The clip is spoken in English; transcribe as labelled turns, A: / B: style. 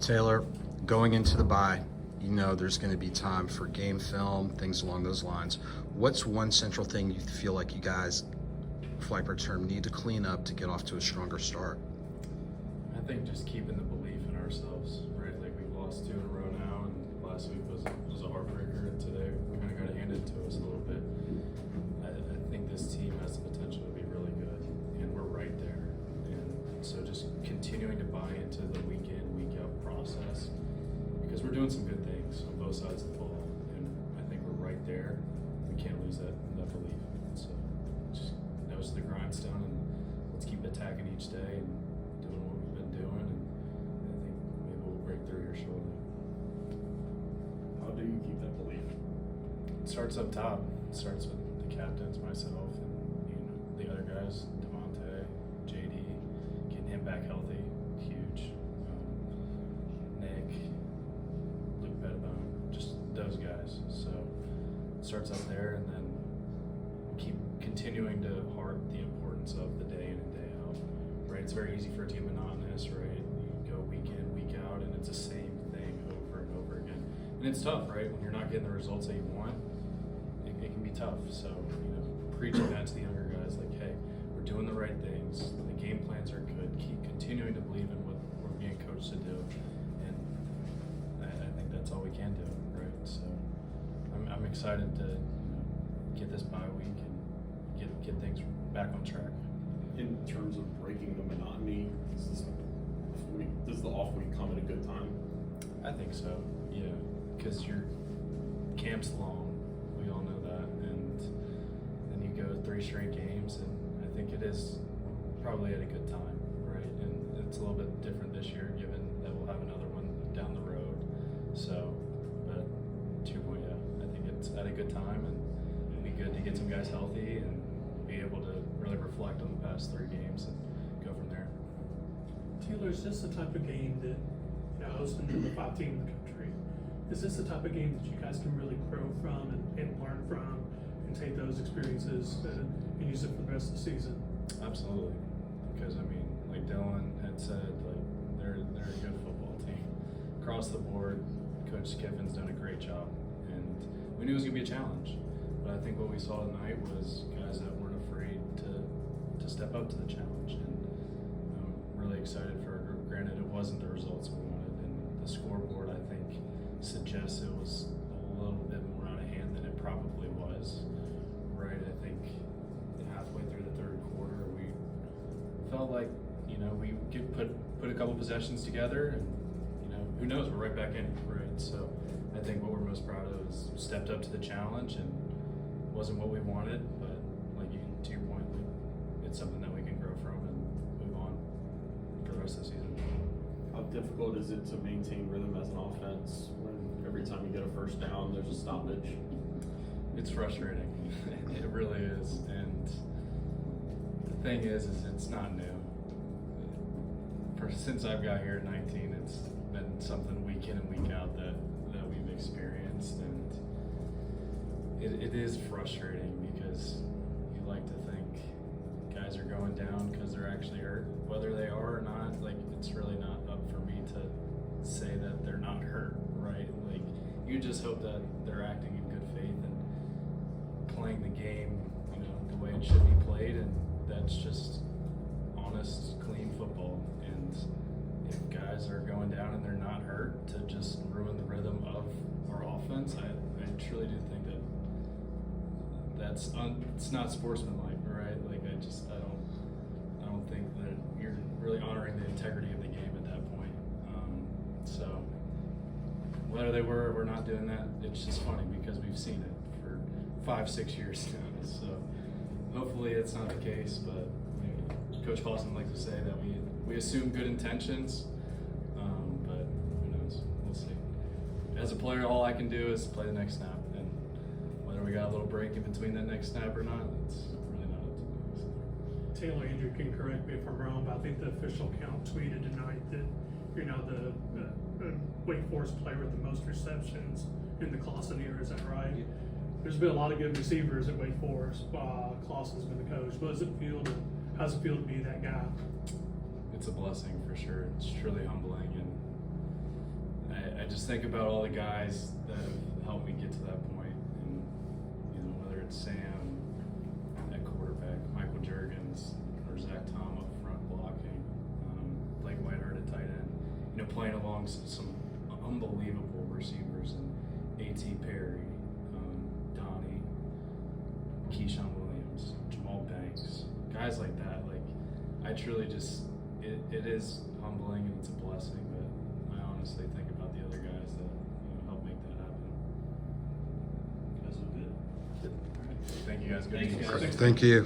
A: Taylor, going into the bye, you know there's going to be time for game film, things along those lines. What's one central thing you feel like you guys, for lack of a term, need to clean up to get off to a stronger start?
B: I think just keeping the belief in ourselves, right? Like we've lost 2 in a row now, and last week was a heartbreaker, and today we kind of got it handed to us a little bit. I think this team has the potential to be really good, and we're right there. And so just continuing to buy into the week in, week out process, because we're doing some good things on both sides of the ball, and I think we're right there. We can't lose that belief. So just nose to the grindstone, and let's keep attacking each day and doing what we've been doing, and I think maybe we'll break through here shortly.
C: How do you keep that belief?
B: It starts up top. It starts with the captains, myself, and the other guys, Devontae, JD, getting him back healthy, huge. Nick, Luke Pettibone, just those guys. So it starts up there, and then we'll keep continuing to harp the importance of the day in and day out. Right? It's very easy for it to get monotonous, right? You go week in, week out, and it's the same thing over and over again. And it's tough, right? When you're not getting the results that you want, it can be tough. So, preaching that to the younger guys, like, hey, we're doing the right things. The game plans are good. Keep continuing to believe in what we're being coached to do. And I think that's all we can do, right? So I'm excited to get this bye week and get things back on track.
C: In terms of breaking the monotony, does the off week come at a good time?
B: I think so, yeah, because your camp's long, we all know that, and then you go 3 straight games, and I think it is probably at a good time, right? And it's a little bit different this year, given that we'll have another one down the road. So, but to your point, yeah, I think it's at a good time, and it'd be good to get some guys healthy and be able to really reflect on the past 3 games and go from there.
D: Taylor, is this the type of game that, hosting the 5 team in the country, is this the type of game that you guys can really grow from and learn from and take those experiences and use it for the rest of the season?
B: Absolutely, because like Dylan had said, like they're a good football team across the board. Coach Kiffin's done a great job, and we knew it was gonna be a challenge. But I think what we saw tonight was guys that weren't afraid to step up to the challenge, and I'm really excited for our group. Granted, it wasn't the results we wanted, and the scoreboard I think suggests it was a little bit more out of hand than it probably was. Right? I think halfway through the 3rd quarter, we felt like we could put a couple possessions together, and who knows, we're right back in it, right? So I think what we're most proud of is stepped up to the challenge, and wasn't what we wanted, but to your point, it's something that we can grow from and move on for the rest of the season.
C: How difficult is it to maintain rhythm as an offense when every time you get a first down, there's a stoppage?
B: It's frustrating. It really is. And the thing is it's not new. Since I've got here at 19, it's been something week in and week out that we've experienced, and it is frustrating because you like to think guys are going down because they're actually hurt. Whether they are or not, it's really not up for me to say that they're not hurt, right? You just hope that they're acting in good faith and playing the game, the way it should be played, and that's just honest, clean football. And if guys are going down and they're not hurt, to just ruin the rhythm of our offense, I truly do think that it's not sportsmanlike, right? I don't think that you're really honoring the integrity of the game at that point. So whether they were or we're not doing that, it's just funny because we've seen it for 5-6 years now. So hopefully it's not the case, but Coach Clausen likes to say that we assume good intentions, but who knows? We'll see. As a player, all I can do is play the next snap, and whether we got a little break in between that next snap or not, it's really not up to me.
D: Taylor, Andrew can correct me if I'm wrong, but I think the official count tweeted tonight that the Wake Forest player with the most receptions in the Clausen era. Is that right? Yeah. There's been a lot of good receivers at Wake Forest. Clausen's been the coach. How does it feel to be that guy?
B: It's a blessing for sure. It's truly humbling, and just think about all the guys that have helped me get to that point, and whether it's Sam at quarterback, Michael Juergens, or Zach Tom up front blocking, Blake Whiteheart at tight end, playing along some unbelievable receivers, and A.T. Perry, Donnie, Keyshawn Williams, Jamal Banks, guys like that. Like, I truly just, it is humbling and it's a blessing, but I honestly think about the other guys that helped make that happen.
C: You guys look good.
B: Thank you guys. Good
C: Thanks,
B: to see you.
C: guys.
A: Thank you.